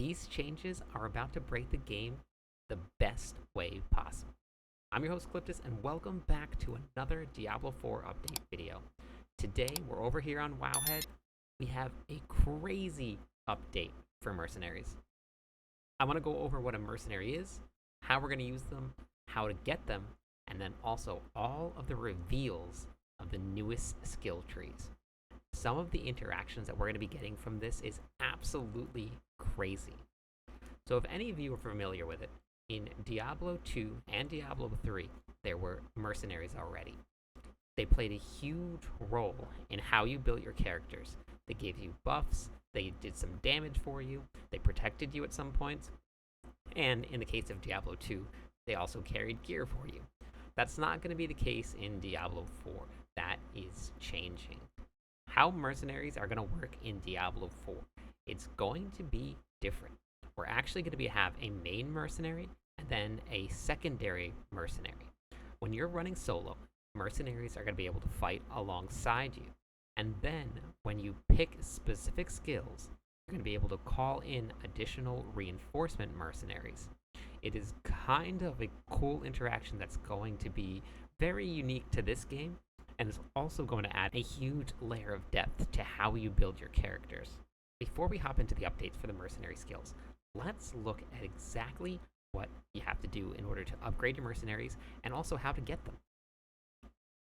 These changes are about to break the game the best way possible. I'm your host Cliptus, and welcome back to another Diablo 4 update video. Today, we're over here on Wowhead. We have a crazy update for mercenaries. I want to go over what a mercenary is, how we're going to use them, how to get them, and then also all of the reveals of the newest skill trees. Some of the interactions that we're going to be getting from this is absolutely crazy. So if any of you are familiar with it, in Diablo 2 and Diablo 3, there were mercenaries already. They played a huge role in how you built your characters. They gave you buffs, they did some damage for you, they protected you at some points, and in the case of Diablo 2, they also carried gear for you. That's not going to be the case in Diablo 4. That is changing. How mercenaries are going to work in Diablo 4, it's going to be different. We're actually going to have a main mercenary and then a secondary mercenary. When you're running solo, mercenaries are going to be able to fight alongside you. And then when you pick specific skills, you're going to be able to call in additional reinforcement mercenaries. It is kind of a cool interaction that's going to be very unique to this game, and it's also going to add a huge layer of depth to how you build your characters. Before we hop into the updates for the mercenary skills, let's look at exactly what you have to do in order to upgrade your mercenaries and also how to get them.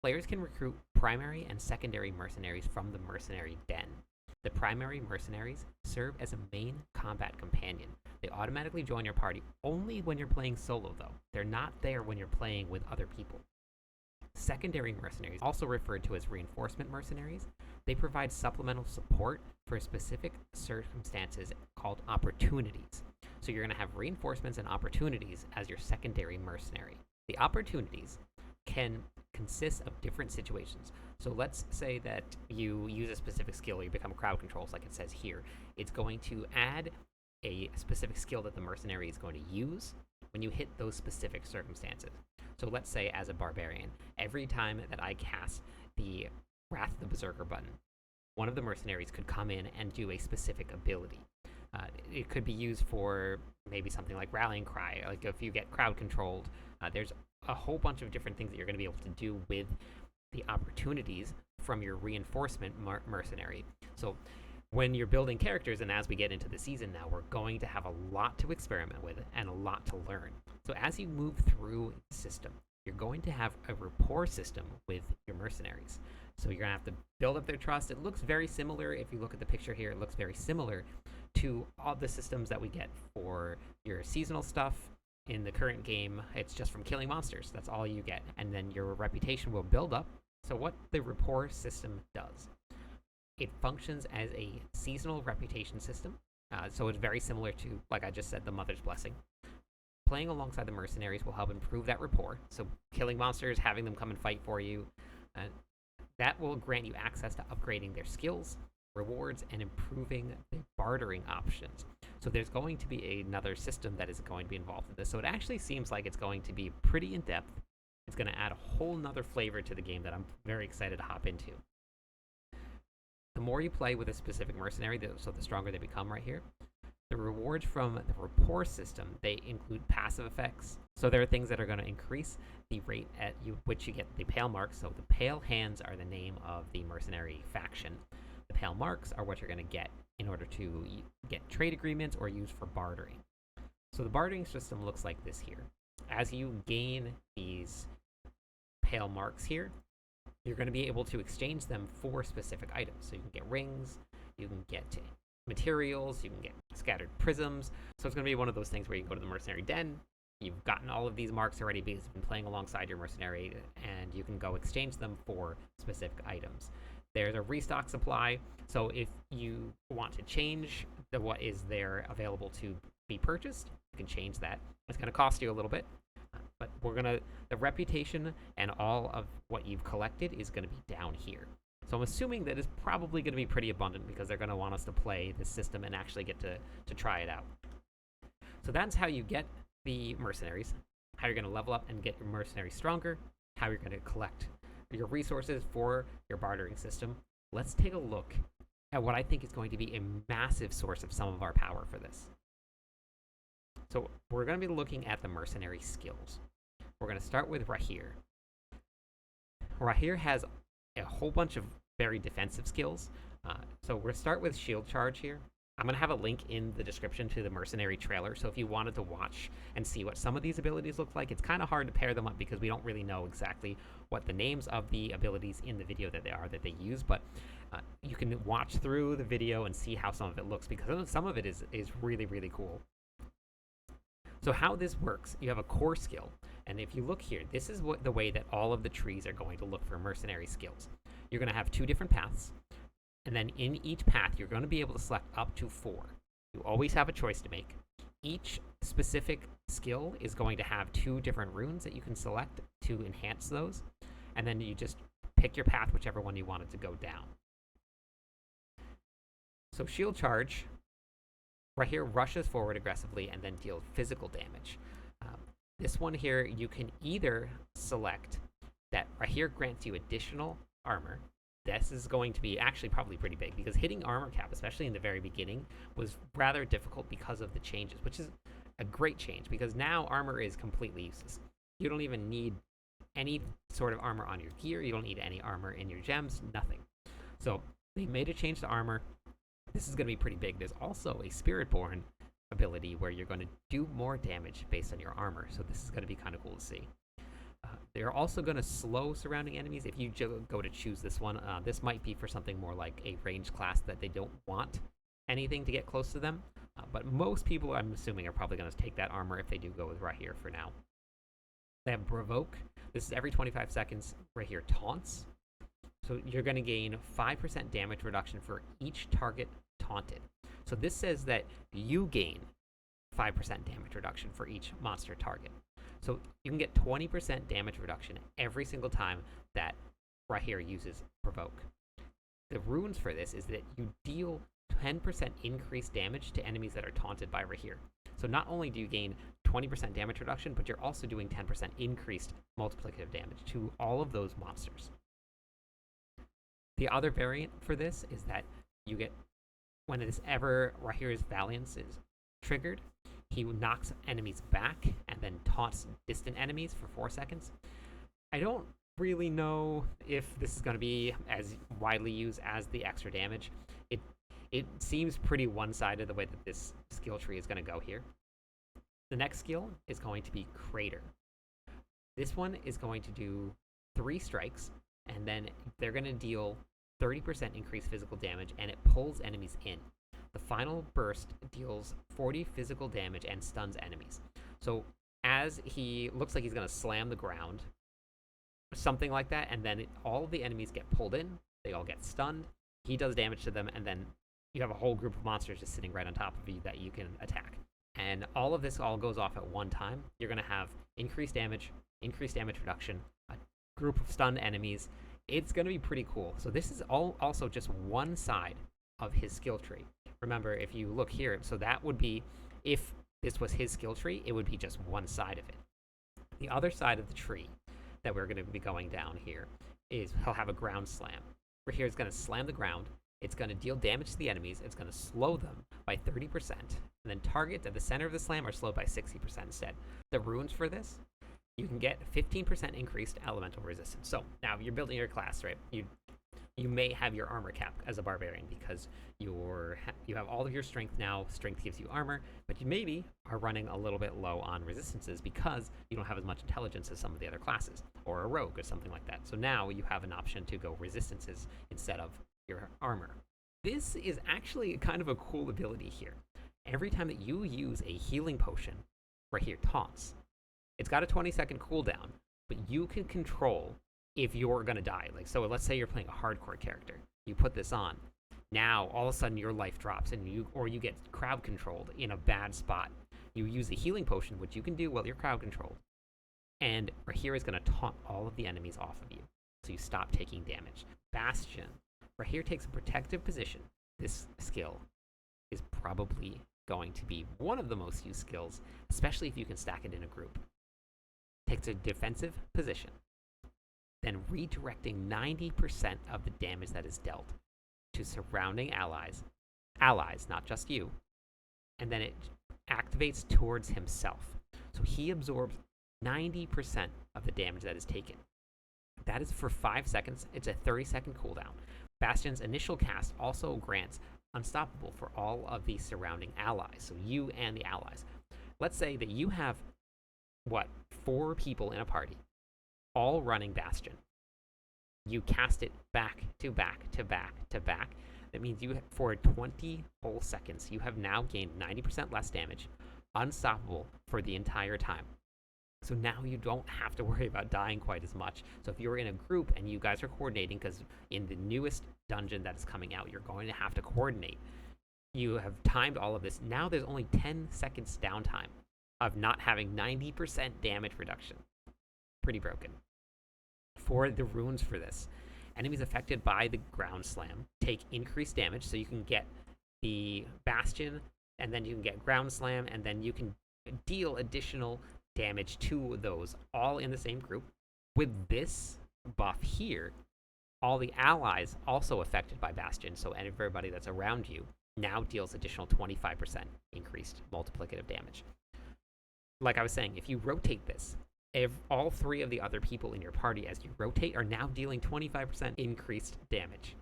Players can recruit primary and secondary mercenaries from the mercenary den. The primary mercenaries serve as a main combat companion. They automatically join your party only when you're playing solo, though. They're not there when you're playing with other people. Secondary mercenaries, also referred to as reinforcement mercenaries, they provide supplemental support for specific circumstances called opportunities. So you're going to have reinforcements and opportunities as your secondary mercenary. The opportunities can consist of different situations. So let's say that you use a specific skill, you become crowd controls like it says here. It's going to add a specific skill that the mercenary is going to use when you hit those specific circumstances. So let's say as a barbarian, every time that I cast the Wrath of the Berserker button, one of the mercenaries could come in and do a specific ability. It could be used for maybe something like Rallying Cry, like if you get crowd controlled. There's a whole bunch of different things that you're going to be able to do with the opportunities from your reinforcement mercenary. So when you're building characters, and as we get into the season now, we're going to have a lot to experiment with and a lot to learn. So as you move through the system, you're going to have a rapport system with your mercenaries. So you're going to have to build up their trust. It looks very similar. If you look at the picture here, it looks very similar to all the systems that we get for your seasonal stuff. In the current game, it's just from killing monsters. That's all you get. And then your reputation will build up. So what the rapport system does, it functions as a seasonal reputation system. So it's very similar to, like I just said, the Mother's Blessing. Playing alongside the mercenaries will help improve that rapport. So killing monsters, having them come and fight for you, that will grant you access to upgrading their skills, rewards, and improving the bartering options. So there's going to be another system that is going to be involved with this. So it actually seems like it's going to be pretty in-depth. It's going to add a whole nother flavor to the game that I'm very excited to hop into. The more you play with a specific mercenary, so the stronger they become right here. The rewards from the rapport system, they include passive effects. So there are things that are going to increase the rate at which you get the pale marks. So the pale hands are the name of the mercenary faction. The pale marks are what you're going to get in order to get trade agreements or use for bartering. So the bartering system looks like this here. As you gain these pale marks here, you're going to be able to exchange them for specific items. So you can get rings, you can get materials, you can get scattered prisms. So it's going to be one of those things where you go to the mercenary den, you've gotten all of these marks already because you've been playing alongside your mercenary, and you can go exchange them for specific items. There's a restock supply, so if you want to change what is there available to be purchased, you can change that. It's going to cost you a little bit, but the reputation and all of what you've collected is going to be down here. So I'm assuming that it's probably going to be pretty abundant because they're going to want us to play this system and actually get to try it out. So that's how you get the mercenaries, how you're going to level up and get your mercenaries stronger, how you're going to collect your resources for your bartering system. Let's take a look at what I think is going to be a massive source of some of our power for this. So we're going to be looking at the Mercenary skills. We're going to start with Raheir. Raheir has a whole bunch of very defensive skills. So we're going to start with Shield Charge here. I'm going to have a link in the description to the Mercenary trailer, so if you wanted to watch and see what some of these abilities look like, it's kind of hard to pair them up because we don't really know exactly what the names of the abilities in the video that they use, but you can watch through the video and see how some of it looks, because some of it is really, really cool. So how this works, you have a core skill, and if you look here, this is the way that all of the trees are going to look for Mercenary skills. You're going to have 2 different paths. And then in each path, you're going to be able to select up to 4. You always have a choice to make. Each specific skill is going to have 2 different runes that you can select to enhance those. And then you just pick your path, whichever one you wanted to go down. So Shield Charge, Raheir rushes forward aggressively and then deals physical damage. This one here, you can either select that Raheir grants you additional armor. This is going to be actually probably pretty big, because hitting armor cap, especially in the very beginning, was rather difficult because of the changes, which is a great change, because now armor is completely useless. You don't even need any sort of armor on your gear. You don't need any armor in your gems, nothing. So they made a change to armor. This is going to be pretty big. There's also a Spiritborn ability where you're going to do more damage based on your armor, so this is going to be kind of cool to see. They're also going to slow surrounding enemies. If you go to choose this one, this might be for something more like a ranged class that they don't want anything to get close to them. But most people, I'm assuming, are probably going to take that armor if they do go with Raheir for now. They have Provoke. This is every 25 seconds. Raheir taunts. So you're going to gain 5% damage reduction for each target taunted. So this says that you gain 5% damage reduction for each monster target. So you can get 20% damage reduction every single time that Raheir uses Provoke. The runes for this is that you deal 10% increased damage to enemies that are taunted by Raheir. So not only do you gain 20% damage reduction, but you're also doing 10% increased multiplicative damage to all of those monsters. The other variant for this is that you get, whenever Raheir's Valiance is triggered, he knocks enemies back and then taunts distant enemies for 4 seconds. I don't really know if this is going to be as widely used as the extra damage. It seems pretty one-sided the way that this skill tree is going to go here. The next skill is going to be Crater. This one is going to do 3 strikes, and then they're going to deal 30% increased physical damage, and it pulls enemies in. The final burst deals 40 physical damage and stuns enemies. So as he looks like he's going to slam the ground, something like that, and then all of the enemies get pulled in, they all get stunned, he does damage to them, and then you have a whole group of monsters just sitting right on top of you that you can attack. And all of this all goes off at one time. You're going to have increased damage reduction, a group of stunned enemies. It's going to be pretty cool. So this is all also just one side of his skill tree. Remember, if you look here, so that would be, if this was his skill tree, it would be just one side of it. The other side of the tree that we're going to be going down here is he'll have a ground slam. Here is going to slam the ground. It's going to deal damage to the enemies. It's going to slow them by 30%. And then targets at the center of the slam are slowed by 60% instead. The runes for this, you can get 15% increased elemental resistance. So now you're building your class, right? You may have your armor cap as a barbarian because you have all of your strength now. Strength gives you armor, but you maybe are running a little bit low on resistances because you don't have as much intelligence as some of the other classes, or a rogue or something like that. So now you have an option to go resistances instead of your armor. This is actually kind of a cool ability here. Every time that you use a healing potion, Raheir taunts. It's got a 20-second cooldown, but you can control if you're going to die. Like, so let's say you're playing a hardcore character. You put this on. Now, all of a sudden, your life drops, and you get crowd controlled in a bad spot. You use a healing potion, which you can do while you're crowd controlled. And Raheir is going to taunt all of the enemies off of you, so you stop taking damage. Bastion. Raheir takes a protective position. This skill is probably going to be one of the most used skills, especially if you can stack it in a group. Takes a defensive position, then redirecting 90% of the damage that is dealt to surrounding allies, not just you. And then it activates towards himself. So he absorbs 90% of the damage that is taken. That is for 5 seconds. It's a 30-second cooldown. Bastion's initial cast also grants unstoppable for all of the surrounding allies, so you and the allies. Let's say that you have, 4 people in a party, all running Bastion. You cast it back to back to back to back. That means you, for 20 whole seconds, you have now gained 90% less damage, unstoppable for the entire time. So now you don't have to worry about dying quite as much. So if you're in a group and you guys are coordinating, because in the newest dungeon that is coming out, you're going to have to coordinate. You have timed all of this. Now there's only 10 seconds downtime of not having 90% damage reduction. Pretty broken. For the runes for this, enemies affected by the ground slam take increased damage, so you can get the Bastion, and then you can get ground slam, and then you can deal additional damage to those, all in the same group. With this buff here, all the allies also affected by Bastion, so everybody that's around you now deals additional 25% increased multiplicative damage. Like I was saying, if you rotate this, all 3 of the other people in your party, as you rotate, are now dealing 25% increased damage.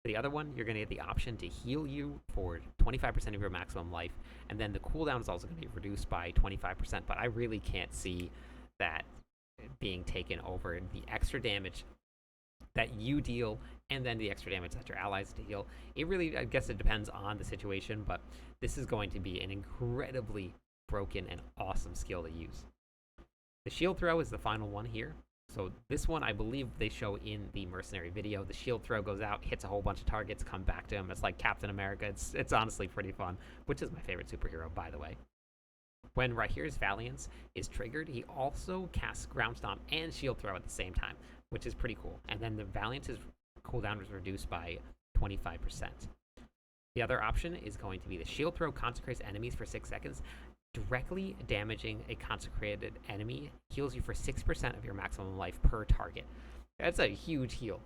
The other one, you're going to get the option to heal you for 25% of your maximum life, and then the cooldown is also going to be reduced by 25%, but I really can't see that being taken over. The extra damage that you deal, and then the extra damage that your allies deal, it really, I guess it depends on the situation, but this is going to be an incredibly broken and awesome skill to use. The shield throw is the final one here. So this one, I believe they show in the Mercenary video. The shield throw goes out, hits a whole bunch of targets, come back to him. It's like Captain America. It's honestly pretty fun, which is my favorite superhero, by the way. When Raheir's Valiance is triggered, he also casts Ground Stomp and Shield Throw at the same time, which is pretty cool. And then the Valiance's cooldown is reduced by 25%. The other option is going to be the Shield Throw consecrates enemies for 6 seconds. Directly damaging a consecrated enemy heals you for 6% of your maximum life per target. That's a huge heal.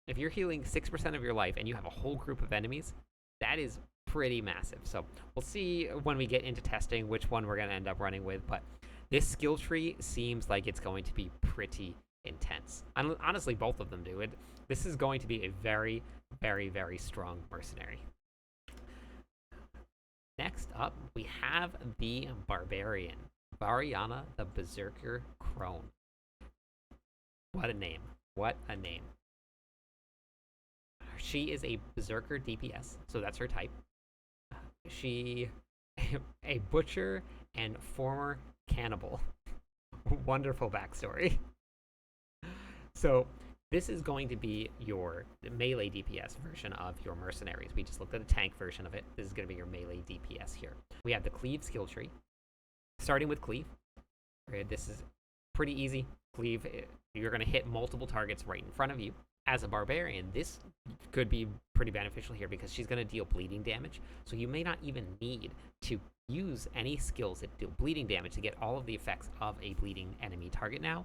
If you're healing 6% of your life and you have a whole group of enemies, that is pretty massive. So we'll see when we get into testing which one we're going to end up running with, but this skill tree seems like it's going to be pretty intense. Honestly, both of them do it. This is going to be a very, very, very strong mercenary. Next up, we have the Barbarian, Varyana the Berserker Crone. What a name. What a name. She is a Berserker DPS, so that's her type. She, a butcher and former cannibal. Wonderful backstory. So this is going to be your melee DPS version of your Mercenaries. We just looked at the tank version of it. This is going to be your melee DPS here. We have the Cleave skill tree. Starting with Cleave. This is pretty easy. Cleave, you're going to hit multiple targets right in front of you. As a Barbarian, this could be pretty beneficial here because she's going to deal bleeding damage. So you may not even need to use any skills that deal bleeding damage to get all of the effects of a bleeding enemy target now.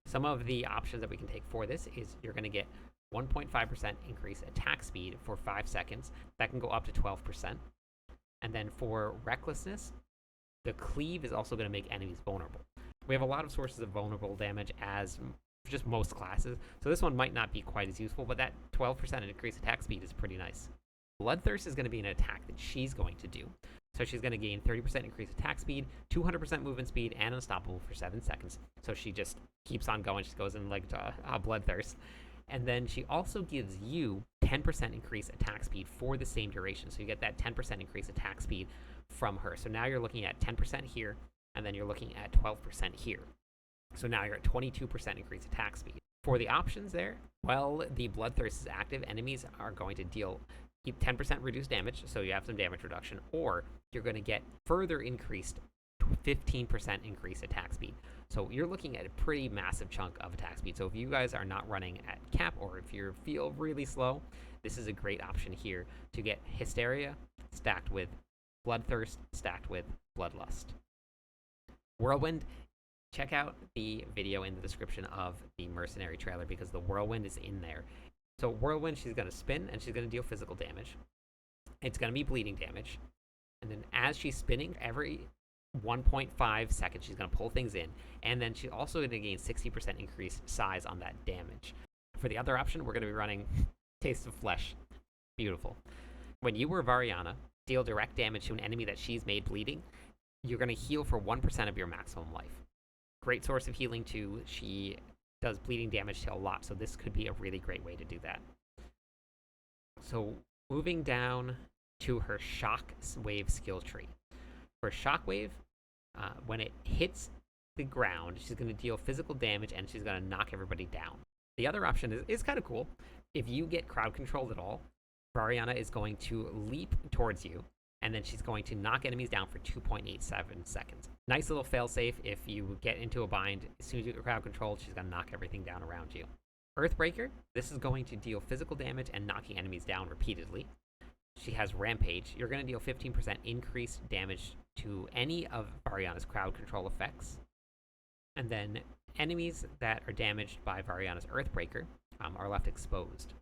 Some of the options that we can take for this is you're going to get 1.5% increase attack speed for 5 seconds. That can go up to 12%. And then for recklessness, the Cleave is also going to make enemies vulnerable. We have a lot of sources of vulnerable damage as just most classes, so this one might not be quite as useful, but that 12% increased attack speed is pretty nice. Bloodthirst is going to be an attack that she's going to do. So she's going to gain 30% increased attack speed, 200% movement speed, and unstoppable for 7 seconds. So she just keeps on going. She goes in like Bloodthirst. And then she also gives you 10% increased attack speed for the same duration. So you get that 10% increased attack speed from her. So now you're looking at 10% here, and then you're looking at 12% here. So now you're at 22% increased attack speed. For the options there, well, the Bloodthirst is active. Enemies are going to deal 10% reduced damage, so you have some damage reduction, or you're going to get further increased 15% increased attack speed. So you're looking at a pretty massive chunk of attack speed. So if you guys are not running at cap, or if you feel really slow, this is a great option here to get Hysteria stacked with Bloodthirst stacked with Bloodlust. Whirlwind, check out the video in the description of the Mercenary trailer because the Whirlwind is in there. So Whirlwind, she's going to spin and she's going to deal physical damage. It's going to be bleeding damage. And then as she's spinning, every 1.5 seconds, she's going to pull things in. And then she's also going to gain 60% increased size on that damage. For the other option, we're going to be running Taste of Flesh. Beautiful. When you were Varyana, deal direct damage to an enemy that she's made bleeding, you're going to heal for 1% of your maximum life. Great source of healing too. She does bleeding damage to a lot, so this could be a really great way to do that. So moving down to her Shock Wave skill tree. For Shock Wave, when it hits the ground, she's going to deal physical damage and she's going to knock everybody down. The other option is kind of cool. If you get crowd controlled at all, Varyana is going to leap towards you, and then she's going to knock enemies down for 2.87 seconds. Nice little failsafe. If you get into a bind, as soon as you get crowd controlled, she's going to knock everything down around you. Earthbreaker, this is going to deal physical damage and knocking enemies down repeatedly. She has Rampage. You're going to deal 15% increased damage to any of Varyana's crowd control effects. And then enemies that are damaged by Varyana's Earthbreaker are left exposed.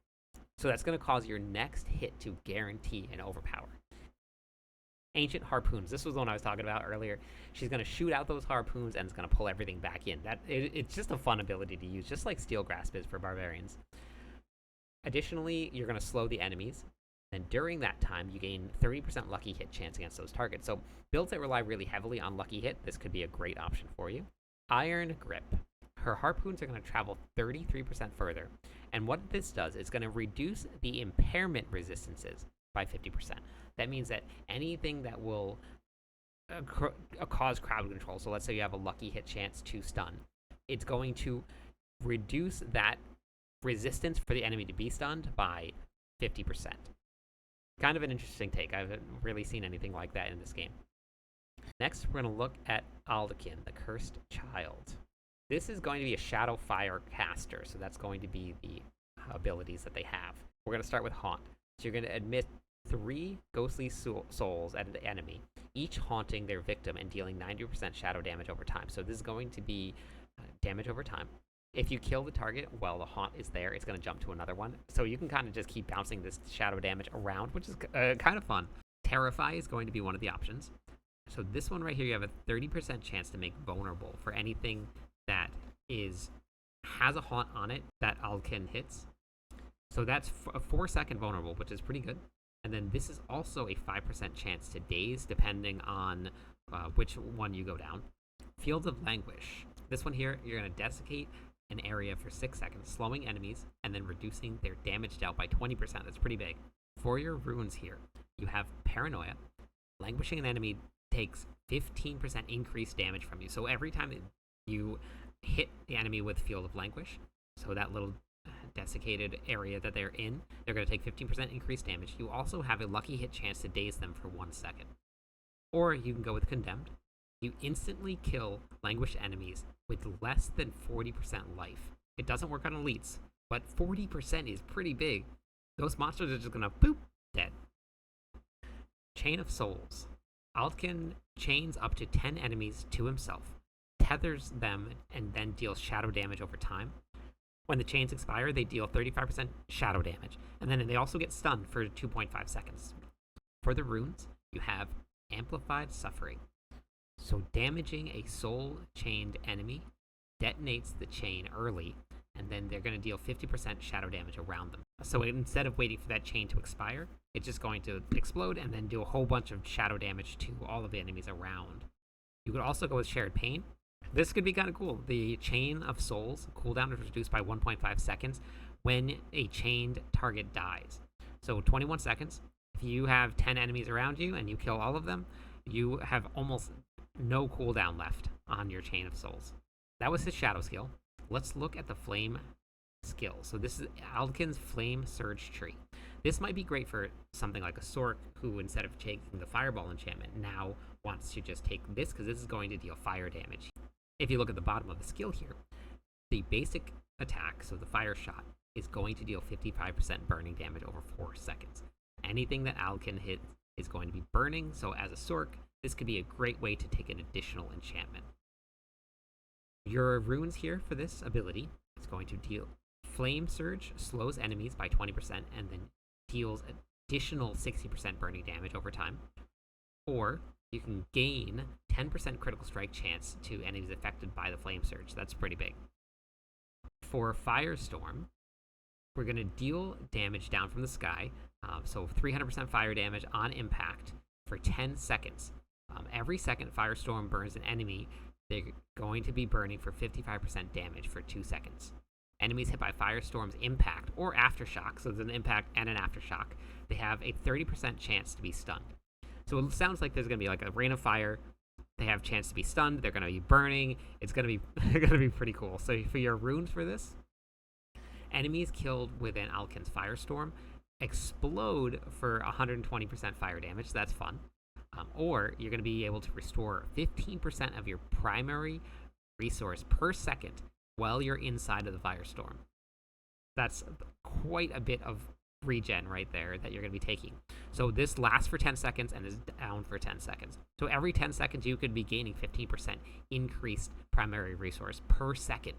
So that's going to cause your next hit to guarantee an overpower. Ancient Harpoons. This was the one I was talking about earlier. She's going to shoot out those harpoons and it's going to pull everything back in. It's just a fun ability to use, just like Steel Grasp is for barbarians. Additionally, you're going to slow the enemies. And during that time, you gain 30% lucky hit chance against those targets. So builds that rely really heavily on lucky hit, this could be a great option for you. Iron Grip. Her harpoons are going to travel 33% further. And what this does is going to reduce the impairment resistances by 50%. That means that anything that will cause crowd control, so let's say you have a lucky hit chance to stun, it's going to reduce that resistance for the enemy to be stunned by 50%. Kind of an interesting take. I haven't really seen anything like that in this game. Next, we're going to look at Aldkin, the Cursed Child. This is going to be a Shadow Fire caster, so that's going to be the abilities that they have. We're going to start with Haunt. So you're going to emit 3 ghostly souls at an enemy, each haunting their victim and dealing 90% shadow damage over time. So this is going to be damage over time. If you kill the target while the haunt is there, it's going to jump to another one. So you can kind of just keep bouncing this shadow damage around, which is kind of fun. Terrify is going to be one of the options. So this one right here, you have a 30% chance to make vulnerable for anything that has a haunt on it that Aldkin hits. So that's a 4-second vulnerable, which is pretty good. And then this is also a 5% chance to daze, depending on which one you go down. Fields of Languish. This one here, you're going to desiccate an area for 6 seconds, slowing enemies, and then reducing their damage dealt by 20%. That's pretty big. For your runes here, you have Paranoia. Languishing an enemy takes 15% increased damage from you. So every time you hit the enemy with Field of Languish, so that little desiccated area that they're in, they're going to take 15% increased damage. You also have a lucky hit chance to daze them for 1 second. Or you can go with Condemned. You instantly kill languished enemies with less than 40% life. It doesn't work on elites, but 40% is pretty big. Those monsters are just going to boop, dead. Chain of Souls. Aldkin chains up to 10 enemies to himself, tethers them, and then deals shadow damage over time. When the chains expire, they deal 35% shadow damage, and then they also get stunned for 2.5 seconds. For the runes, you have Amplified Suffering. So damaging a soul-chained enemy detonates the chain early, and then they're going to deal 50% shadow damage around them. So instead of waiting for that chain to expire, it's just going to explode and then do a whole bunch of shadow damage to all of the enemies around. You could also go with Shared Pain. This could be kind of cool. The Chain of Souls cooldown is reduced by 1.5 seconds when a chained target dies. So 21 seconds. If you have 10 enemies around you and you kill all of them, you have almost no cooldown left on your Chain of Souls. That was his Shadow skill. Let's look at the Flame skill. So this is Aldkin's Flame Surge tree. This might be great for something like a Sork who, instead of taking the Fireball enchantment, now wants to just take this because this is going to deal fire damage. If you look at the bottom of the skill here, the basic attack, so the fire shot, is going to deal 55% burning damage over 4 seconds. Anything that Aldkin hits is going to be burning, so as a Sork, this could be a great way to take an additional enchantment. Your runes here for this ability is going to deal Flame Surge, slows enemies by 20%, and then deals additional 60% burning damage over time. Or you can gain 10% critical strike chance to enemies affected by the flame surge. That's pretty big. For Firestorm, we're going to deal damage down from the sky, so 300% fire damage on impact for 10 seconds. Every second Firestorm burns an enemy, they're going to be burning for 55% damage for 2 seconds. Enemies hit by Firestorm's impact or aftershock, so there's an impact and an aftershock, they have a 30% chance to be stunned. So it sounds like there's going to be like a rain of fire. They have a chance to be stunned. They're going to be burning. It's going to be pretty cool. So for your runes for this, enemies killed within Aldkin's Firestorm explode for 120% fire damage. That's fun. Or you're going to be able to restore 15% of your primary resource per second while you're inside of the Firestorm. That's quite a bit of regen right there that you're going to be taking. So this lasts for 10 seconds and is down for 10 seconds. So every 10 seconds you could be gaining 15% increased primary resource per second.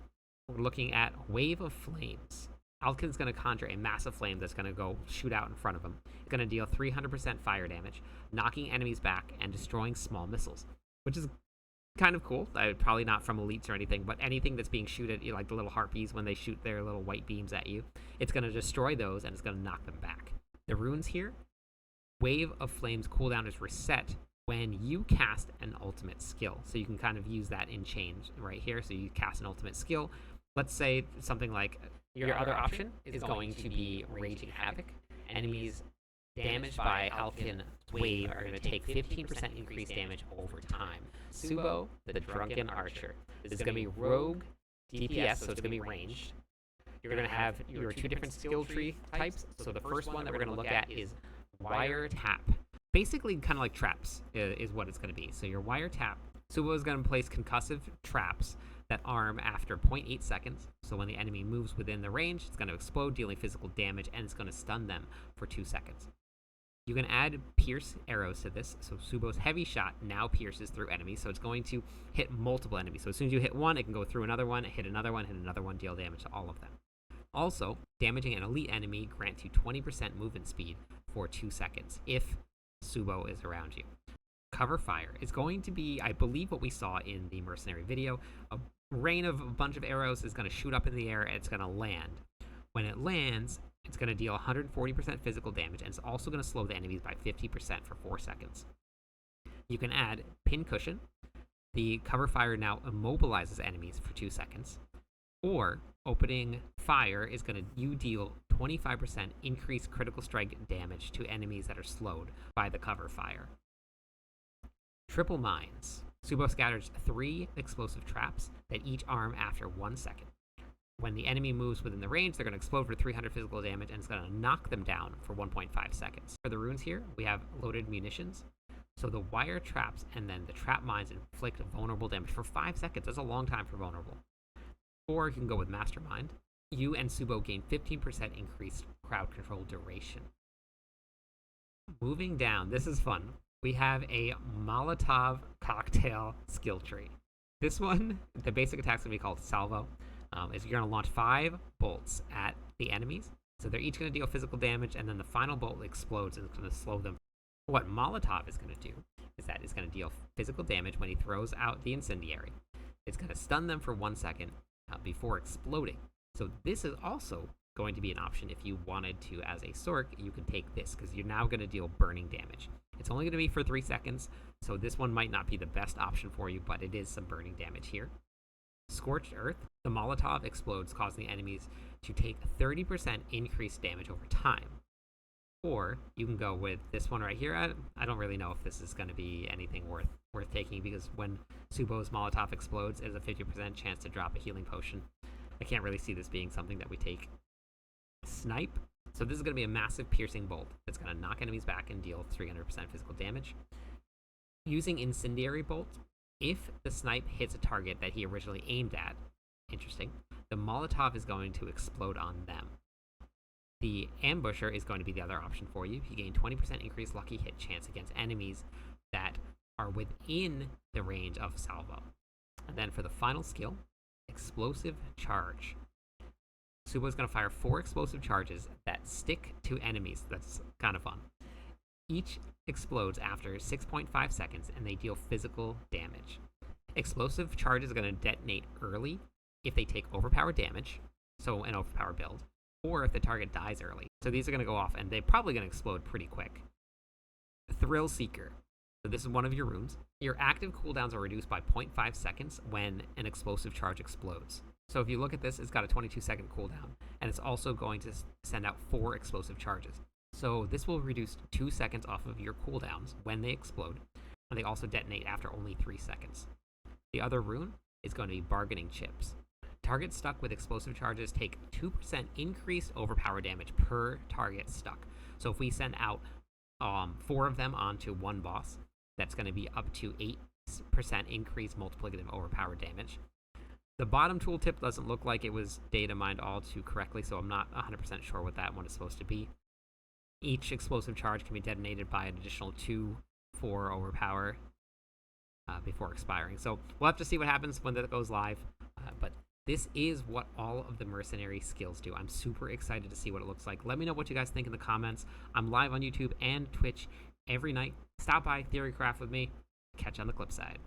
We're looking at Wave of Flames. Aldkin's going to conjure a massive flame that's going to go shoot out in front of him. It's going to deal 300% fire damage, knocking enemies back and destroying small missiles, which is kind of cool. Probably not from elites or anything, but anything that's being shooted, like the little harpies when they shoot their little white beams at you, it's going to destroy those and it's going to knock them back. The runes here, Wave of Flames cooldown is reset when you cast an ultimate skill. So you can kind of use that in change right here. So you cast an ultimate skill. Let's say something like your other option is going to be Raging Havoc. Enemies damaged by Aldkin Wave are going to take 15% increased damage over time. Subo, the Drunken Archer. This is going to be rogue DPS, so it's going to be ranged. You're going to have your 2 different skill tree types. So the first one that we're going to look at is Wire Tap. Basically, kind of like traps is what it's going to be. So your Wire Tap, Subo is going to place concussive traps that arm after 0.8 seconds. So when the enemy moves within the range, it's going to explode, dealing physical damage, and it's going to stun them for 2 seconds. You can add pierce arrows to this. So Subo's heavy shot now pierces through enemies. So it's going to hit multiple enemies. So as soon as you hit one, it can go through another one, hit another one, deal damage to all of them. Also, damaging an elite enemy grants you 20% movement speed for 2 seconds if Subo is around you. Cover fire is going to be, I believe, what we saw in the Mercenary video. A rain of a bunch of arrows is going to shoot up in the air and it's going to land. When it lands, it's going to deal 140% physical damage, and it's also going to slow the enemies by 50% for 4 seconds. You can add Pin Cushion. The cover fire now immobilizes enemies for 2 seconds. Or opening fire is going to you deal 25% increased critical strike damage to enemies that are slowed by the cover fire. Triple Mines. Subo scatters 3 explosive traps that each arm after 1 second. When the enemy moves within the range, they're going to explode for 300 physical damage, and it's going to knock them down for 1.5 seconds. For the runes here, we have loaded munitions. So the wire traps and then the trap mines inflict vulnerable damage for 5 seconds. That's a long time for vulnerable. Or you can go with Mastermind. You and Subo gain 15% increased crowd control duration. Moving down, this is fun. We have a Molotov cocktail skill tree. This one, the basic attack's going to be called Salvo. Is you're going to launch 5 bolts at the enemies. So they're each going to deal physical damage, and then the final bolt explodes and it's going to slow them. What Molotov is going to do is that it's going to deal physical damage when he throws out the incendiary. It's going to stun them for 1 second before exploding. So this is also going to be an option if you wanted to, as a Sorc, you can take this, because you're now going to deal burning damage. It's only going to be for 3 seconds, so this one might not be the best option for you, but it is some burning damage here. Scorched Earth. The Molotov explodes, causing the enemies to take 30% increased damage over time. Or you can go with this one right here. I don't really know if this is going to be anything worth taking, because when Subo's Molotov explodes, there's a 50% chance to drop a healing potion. I can't really see this being something that we take. Snipe. So this is going to be a massive piercing bolt that's going to knock enemies back and deal 300% physical damage. Using Incendiary Bolt, if the snipe hits a target that he originally aimed at, interesting, the Molotov is going to explode on them. The Ambusher is going to be the other option for you. You gain 20% increased lucky hit chance against enemies that are within the range of Salvo. And then for the final skill, Explosive Charge. Subo is going to fire 4 explosive charges that stick to enemies. That's kind of fun. Each explodes after 6.5 seconds, and they deal physical damage. Explosive charges are going to detonate early if they take overpowered damage, so an overpowered build, or if the target dies early. So these are going to go off, and they're probably going to explode pretty quick. Thrill Seeker. So this is one of your runes. Your active cooldowns are reduced by 0.5 seconds when an explosive charge explodes. So if you look at this, it's got a 22-second cooldown, and it's also going to send out 4 explosive charges. So this will reduce 2 seconds off of your cooldowns when they explode, and they also detonate after only 3 seconds. The other rune is going to be Bargaining Chips. Targets stuck with explosive charges take 2% increased overpower damage per target stuck. So if we send out 4 of them onto one boss, that's going to be up to 8% increased multiplicative overpower damage. The bottom tooltip doesn't look like it was data mined all too correctly, so I'm not 100% sure what that one is supposed to be. Each explosive charge can be detonated by an additional 2 for overpower before expiring. So we'll have to see what happens when that goes live. But this is what all of the mercenary skills do. I'm super excited to see what it looks like. Let me know what you guys think in the comments. I'm live on YouTube and Twitch every night. Stop by Theorycraft with me. Catch you on the clip side.